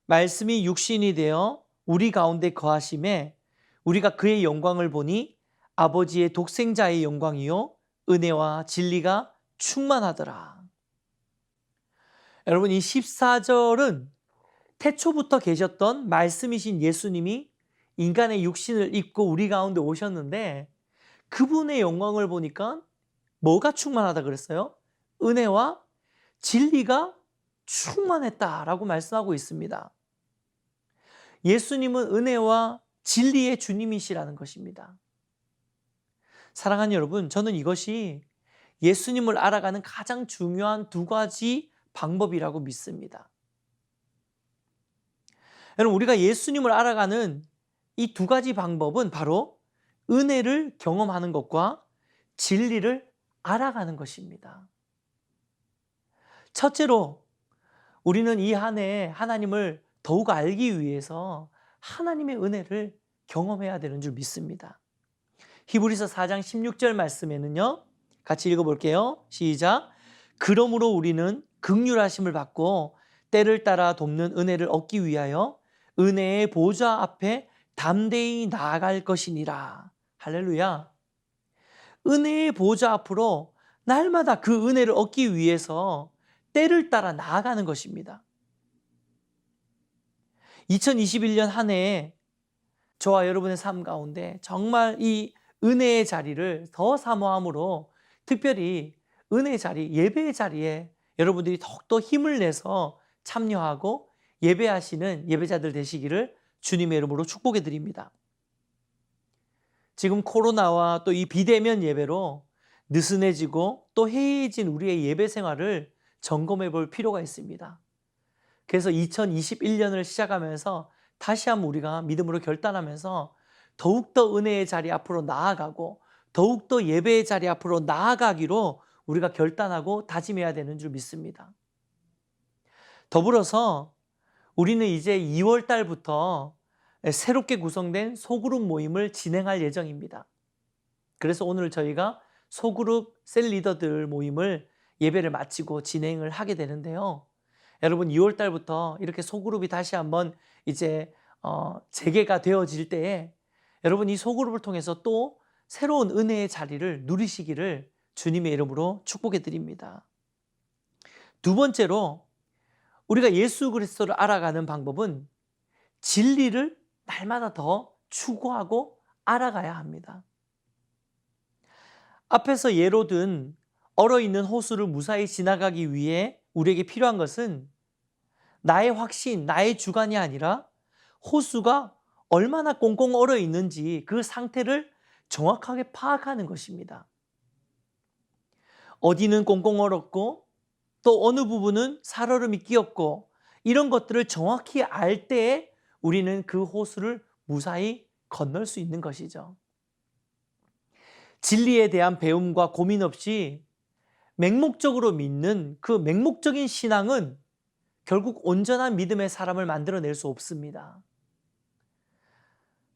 말씀이 육신이 되어 우리 가운데 거하심에 우리가 그의 영광을 보니 아버지의 독생자의 영광이요 은혜와 진리가 충만하더라. 여러분, 이 14절은 태초부터 계셨던 말씀이신 예수님이 인간의 육신을 입고 우리 가운데 오셨는데 그분의 영광을 보니까 뭐가 충만하다 그랬어요? 은혜와 진리가 충만했다라고 말씀하고 있습니다. 예수님은 은혜와 진리의 주님이시라는 것입니다. 사랑하는 여러분, 저는 이것이 예수님을 알아가는 가장 중요한 두 가지 방법이라고 믿습니다. 여러분, 우리가 예수님을 알아가는 이 두 가지 방법은 바로 은혜를 경험하는 것과 진리를 알아가는 것입니다. 첫째로 우리는 이 한 해 하나님을 더욱 알기 위해서 하나님의 은혜를 경험해야 되는 줄 믿습니다. 히브리서 4장 16절 말씀에는요, 같이 읽어볼게요. 시작. 그러므로 우리는 긍휼하심을 받고 때를 따라 돕는 은혜를 얻기 위하여 은혜의 보좌 앞에 담대히 나아갈 것이니라. 할렐루야. 은혜의 보좌 앞으로 날마다 그 은혜를 얻기 위해서 때를 따라 나아가는 것입니다. 2021년 한 해에 저와 여러분의 삶 가운데 정말 이 은혜의 자리를 더 사모함으로, 특별히 은혜의 자리, 예배의 자리에 여러분들이 더욱더 힘을 내서 참여하고 예배하시는 예배자들 되시기를 주님의 이름으로 축복해 드립니다. 지금 코로나와 또 이 비대면 예배로 느슨해지고 또 해이해진 우리의 예배 생활을 점검해 볼 필요가 있습니다. 그래서 2021년을 시작하면서 다시 한번 우리가 믿음으로 결단하면서 더욱더 은혜의 자리 앞으로 나아가고 더욱더 예배의 자리 앞으로 나아가기로 우리가 결단하고 다짐해야 되는 줄 믿습니다. 더불어서 우리는 이제 2월 달부터 새롭게 구성된 소그룹 모임을 진행할 예정입니다. 그래서 오늘 저희가 소그룹 셀 리더들 모임을 예배를 마치고 진행을 하게 되는데요. 여러분, 2월 달부터 이렇게 소그룹이 다시 한번 이제 재개가 되어질 때에 여러분 이 소그룹을 통해서 또 새로운 은혜의 자리를 누리시기를 주님의 이름으로 축복해 드립니다. 두 번째로 우리가 예수 그리스도를 알아가는 방법은 진리를 날마다 더 추구하고 알아가야 합니다. 앞에서 예로 든 얼어있는 호수를 무사히 지나가기 위해 우리에게 필요한 것은 나의 확신, 나의 주관이 아니라 호수가 얼마나 꽁꽁 얼어 있는지 그 상태를 정확하게 파악하는 것입니다. 어디는 꽁꽁 얼었고 또 어느 부분은 살얼음이 끼었고 이런 것들을 정확히 알 때에 우리는 그 호수를 무사히 건널 수 있는 것이죠. 진리에 대한 배움과 고민 없이 맹목적으로 믿는 그 맹목적인 신앙은 결국 온전한 믿음의 사람을 만들어낼 수 없습니다.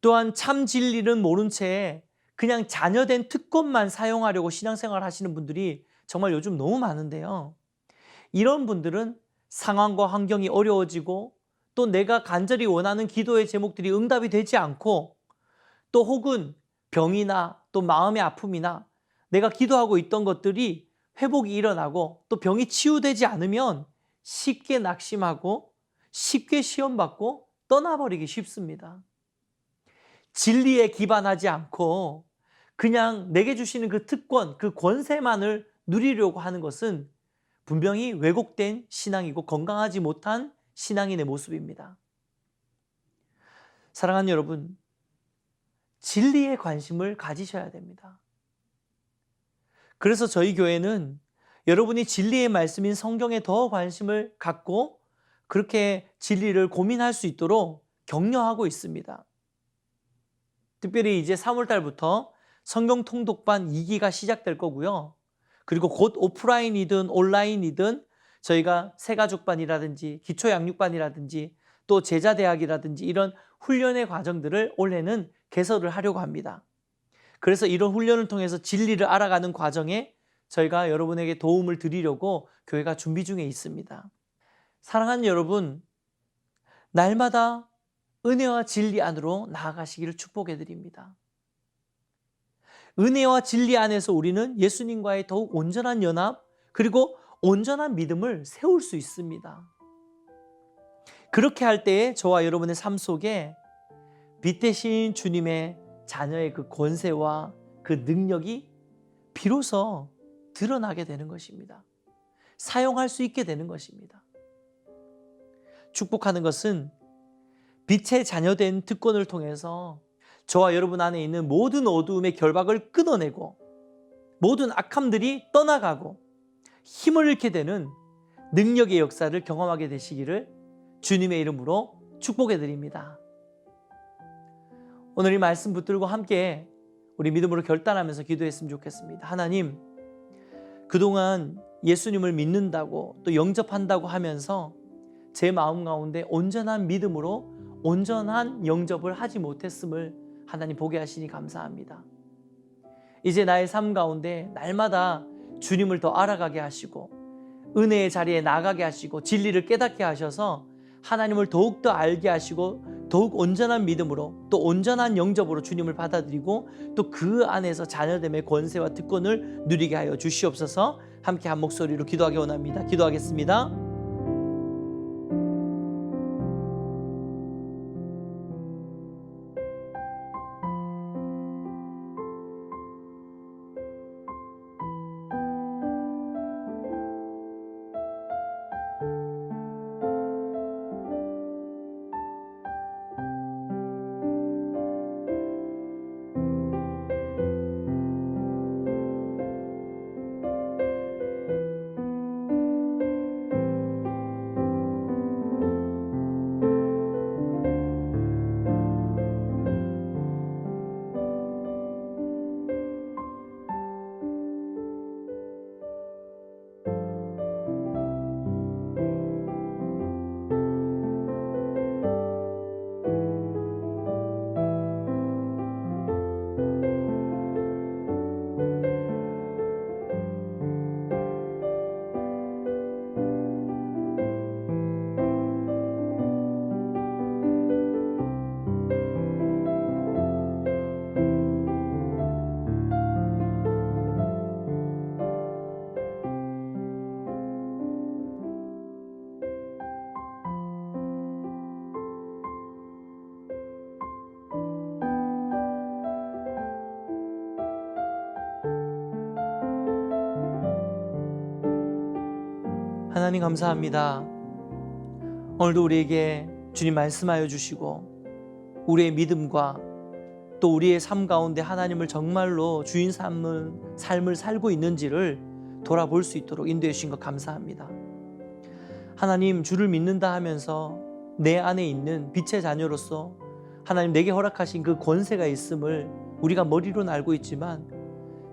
또한 참 진리는 모른 채 그냥 자녀된 특권만 사용하려고 신앙생활 하시는 분들이 정말 요즘 너무 많은데요. 이런 분들은 상황과 환경이 어려워지고 또 내가 간절히 원하는 기도의 제목들이 응답이 되지 않고 또 혹은 병이나 또 마음의 아픔이나 내가 기도하고 있던 것들이 회복이 일어나고 또 병이 치유되지 않으면 쉽게 낙심하고 쉽게 시험받고 떠나버리기 쉽습니다. 진리에 기반하지 않고 그냥 내게 주시는 그 특권, 그 권세만을 누리려고 하는 것은 분명히 왜곡된 신앙이고 건강하지 못한 신앙인의 모습입니다. 사랑하는 여러분, 진리에 관심을 가지셔야 됩니다. 그래서 저희 교회는 여러분이 진리의 말씀인 성경에 더 관심을 갖고 그렇게 진리를 고민할 수 있도록 격려하고 있습니다. 특별히 이제 3월 달부터 성경 통독반 2기가 시작될 거고요. 그리고 곧 오프라인이든 온라인이든 저희가 새가족반이라든지 기초양육반이라든지 또 제자대학이라든지 이런 훈련의 과정들을 올해는 개설을 하려고 합니다. 그래서 이런 훈련을 통해서 진리를 알아가는 과정에 저희가 여러분에게 도움을 드리려고 교회가 준비 중에 있습니다. 사랑하는 여러분, 날마다 은혜와 진리 안으로 나아가시기를 축복해 드립니다. 은혜와 진리 안에서 우리는 예수님과의 더욱 온전한 연합 그리고 온전한 믿음을 세울 수 있습니다. 그렇게 할 때에 저와 여러분의 삶 속에 빛 대신 주님의 자녀의 그 권세와 그 능력이 비로소 드러나게 되는 것입니다. 사용할 수 있게 되는 것입니다. 축복하는 것은 빛의 자녀된 특권을 통해서 저와 여러분 안에 있는 모든 어두움의 결박을 끊어내고 모든 악함들이 떠나가고 힘을 잃게 되는 능력의 역사를 경험하게 되시기를 주님의 이름으로 축복해 드립니다. 오늘 이 말씀 붙들고 함께 우리 믿음으로 결단하면서 기도했으면 좋겠습니다. 하나님, 그동안 예수님을 믿는다고 또 영접한다고 하면서 제 마음 가운데 온전한 믿음으로 온전한 영접을 하지 못했음을 하나님 보게 하시니 감사합니다. 이제 나의 삶 가운데 날마다 주님을 더 알아가게 하시고 은혜의 자리에 나가게 하시고 진리를 깨닫게 하셔서 하나님을 더욱더 알게 하시고 더욱 온전한 믿음으로 또 온전한 영접으로 주님을 받아들이고 또 그 안에서 자녀됨의 권세와 특권을 누리게 하여 주시옵소서. 함께 한 목소리로 기도하기 원합니다. 기도하겠습니다. 하나님 감사합니다. 오늘도 우리에게 주님 말씀하여 주시고 우리의 믿음과 또 우리의 삶 가운데 하나님을 정말로 주인 삶을 살고 있는지를 돌아볼 수 있도록 인도해 주신 것 감사합니다. 하나님, 주를 믿는다 하면서 내 안에 있는 빛의 자녀로서 하나님 내게 허락하신 그 권세가 있음을 우리가 머리로는 알고 있지만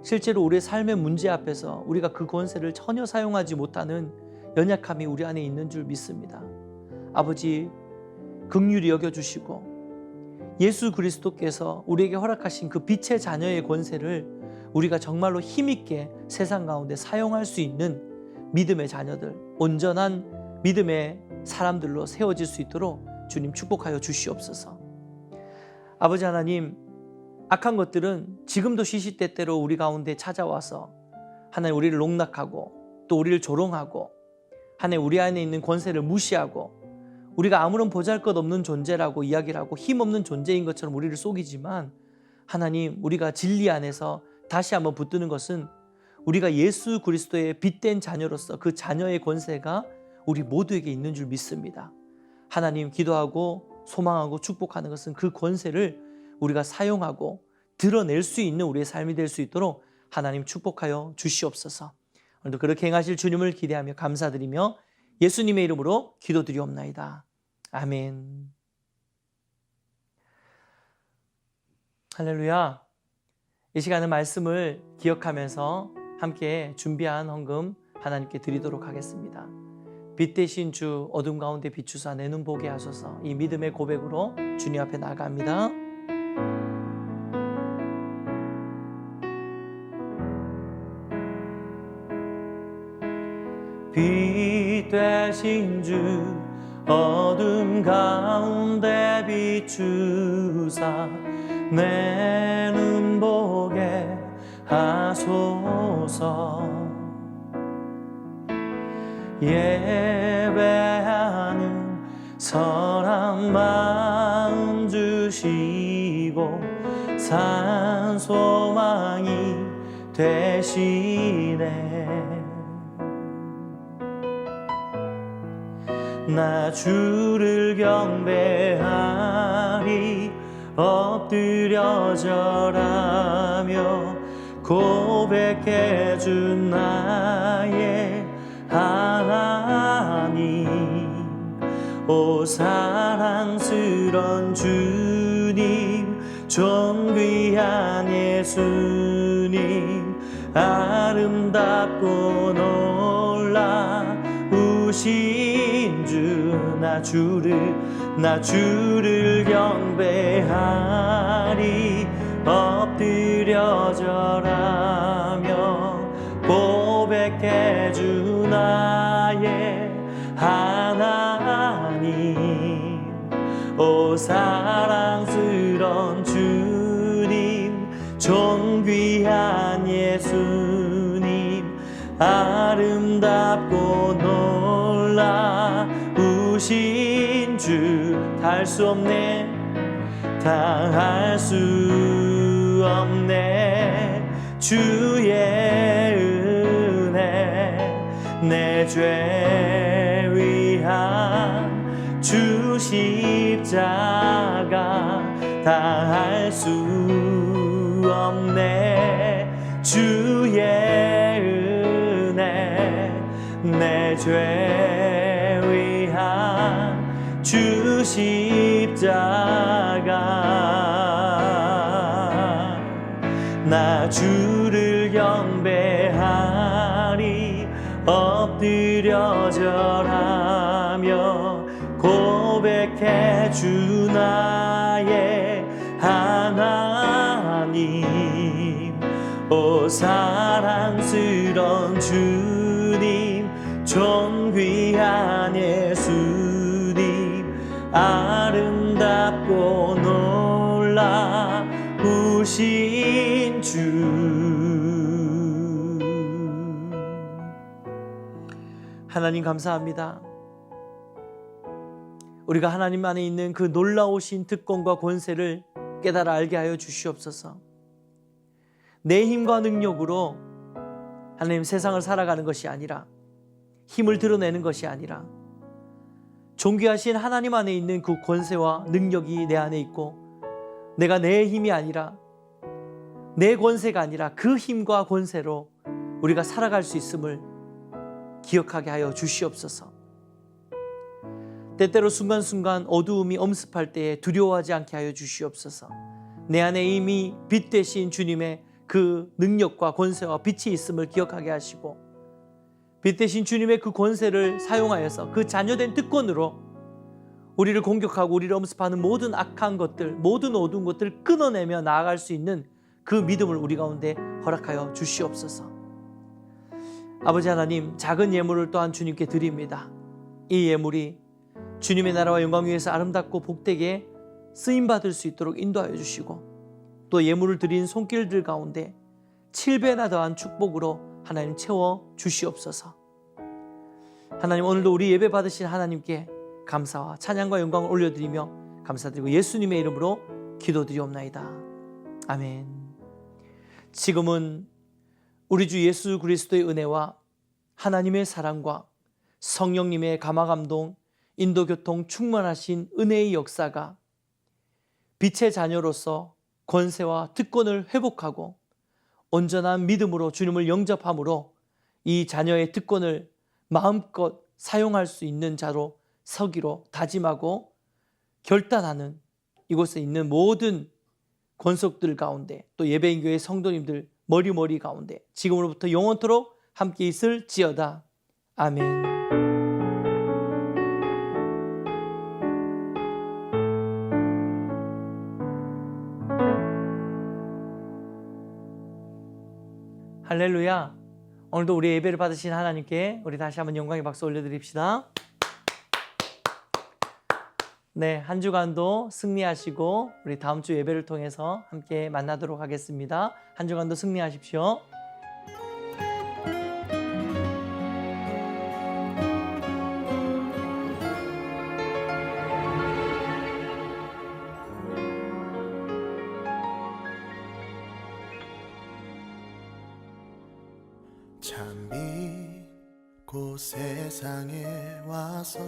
실제로 우리의 삶의 문제 앞에서 우리가 그 권세를 전혀 사용하지 못하는 연약함이 우리 안에 있는 줄 믿습니다. 아버지, 긍휼히 여겨주시고 예수 그리스도께서 우리에게 허락하신 그 빛의 자녀의 권세를 우리가 정말로 힘있게 세상 가운데 사용할 수 있는 믿음의 자녀들, 온전한 믿음의 사람들로 세워질 수 있도록 주님 축복하여 주시옵소서. 아버지 하나님, 악한 것들은 지금도 시시때때로 우리 가운데 찾아와서 하나님 우리를 농락하고 또 우리를 조롱하고 하나님 우리 안에 있는 권세를 무시하고 우리가 아무런 보잘것없는 존재라고 이야기를 하고 힘없는 존재인 것처럼 우리를 속이지만, 하나님, 우리가 진리 안에서 다시 한번 붙드는 것은 우리가 예수 그리스도의 빛된 자녀로서 그 자녀의 권세가 우리 모두에게 있는 줄 믿습니다. 하나님, 기도하고 소망하고 축복하는 것은 그 권세를 우리가 사용하고 드러낼 수 있는 우리의 삶이 될 수 있도록 하나님 축복하여 주시옵소서. 오늘도 그렇게 행하실 주님을 기대하며 감사드리며 예수님의 이름으로 기도드리옵나이다. 아멘. 할렐루야. 이 시간의 말씀을 기억하면서 함께 준비한 헌금 하나님께 드리도록 하겠습니다. 빛 대신 주, 어둠 가운데 비추사 내 눈 보게 하소서. 이 믿음의 고백으로 주님 앞에 나아갑니다. 빛 대신 주, 어둠 가운데 비추사 내 눈 보게 하소서. 예배하는 선한 마음 주시고 산 소망이 되시네. 나 주를 경배하리 엎드려 절하며 고백해 준 나의 하나님. 오 사랑스런 주님, 존귀한 예수님, 아름답고 놀라우신 주, 나 주를 경배하리 엎드려 절하며 고백해 주 나의 하나님. 오 사랑스런 주님, 존귀한 예수님, 아름답고 놀라우신 주, 다 할 수 없네 주의 은혜. 내 죄 위한 주 십자가 다 할 수 없네 주의 은혜. 내 죄 위한 주 십자가. 나 주를 경배하리 엎드려 절하며 고백해 주 나의 하나님. 오 사랑스런 주님, 존귀한 예수님, 아름답고 놀라우신 주. 하나님 감사합니다. 우리가 하나님 안에 있는 그 놀라우신 특권과 권세를 깨달아 알게 하여 주시옵소서. 내 힘과 능력으로 하나님 세상을 살아가는 것이 아니라, 힘을 드러내는 것이 아니라, 존귀하신 하나님 안에 있는 그 권세와 능력이 내 안에 있고, 내가 내 힘이 아니라, 내 권세가 아니라 그 힘과 권세로 우리가 살아갈 수 있음을 기억하게 하여 주시옵소서. 때때로 순간순간 어두움이 엄습할 때에 두려워하지 않게 하여 주시옵소서. 내 안에 이미 빛 되신 주님의 그 능력과 권세와 빛이 있음을 기억하게 하시고, 빛 되신 주님의 그 권세를 사용하여서 그 자녀된 특권으로 우리를 공격하고 우리를 엄습하는 모든 악한 것들, 모든 어두운 것들을 끊어내며 나아갈 수 있는 그 믿음을 우리 가운데 허락하여 주시옵소서. 아버지 하나님, 작은 예물을 또한 주님께 드립니다. 이 예물이 주님의 나라와 영광 위에서 아름답고 복되게 쓰임받을 수 있도록 인도하여 주시고, 또 예물을 드린 손길들 가운데 7배나 더한 축복으로 하나님 채워 주시옵소서. 하나님, 오늘도 우리 예배 받으신 하나님께 감사와 찬양과 영광을 올려드리며 감사드리고 예수님의 이름으로 기도드리옵나이다. 아멘. 지금은 우리 주 예수 그리스도의 은혜와 하나님의 사랑과 성령님의 감화감동, 인도교통 충만하신 은혜의 역사가 빛의 자녀로서 권세와 특권을 회복하고 온전한 믿음으로 주님을 영접함으로 이 자녀의 특권을 마음껏 사용할 수 있는 자로 서기로 다짐하고 결단하는 이곳에 있는 모든 권속들 가운데 또 예배인교회 성도님들 머리머리 가운데 지금으로부터 영원토록 함께 있을지어다. 아멘. 할렐루야. 오늘도 우리 예배를 받으신 하나님께 우리 다시 한번 영광의 박수 올려드립시다. 네, 한 주간도 승리하시고 우리 다음 주 예배를 통해서 함께 만나도록 하겠습니다. 한 주간도 승리하십시오. 참 빛고 세상에 와서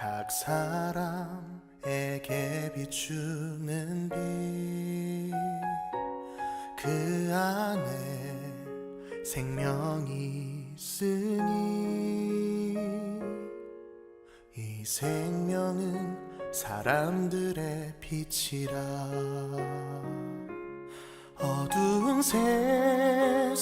각 사람에게 비추는 빛, 그 안에 생명이 있으니 이 생명은 사람들의 빛이라. 어두운 세상에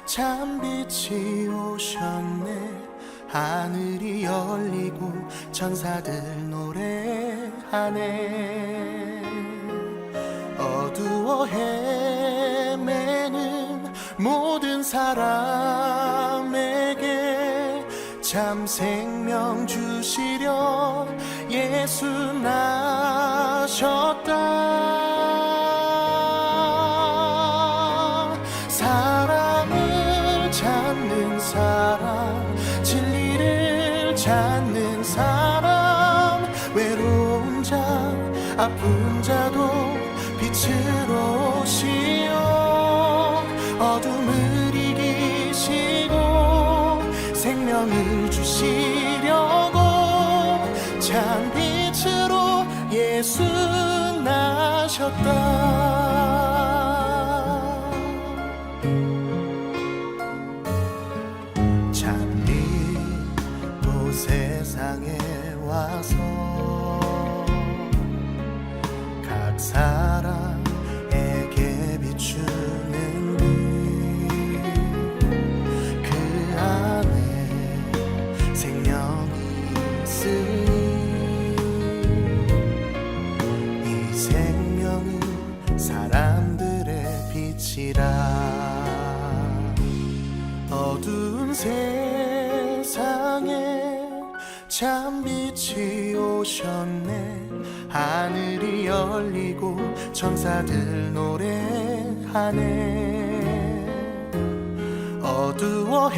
참 빛이 오셨네. 하늘이 열리고 천사들 노래하네. 어두워 헤매는 모든 사람에게 참 생명 주시려 예수 나셨다. 사랑을 찾는 사람, 진리를 찾는 사람, 외로운 자, 아픈 자도 빛으로 오시어 어둠을 이기시고 생명을 주시려고 참 빛으로 예수 나셨다. 세상에 와서 각 사람에게 비추는 빛, 그 안에 생명이 있으니 이 생명은 사람들의 빛이라. 어두운 세상에 참 빛이 오셨네. 하늘이 열리고 천사들 노래하네. 어두워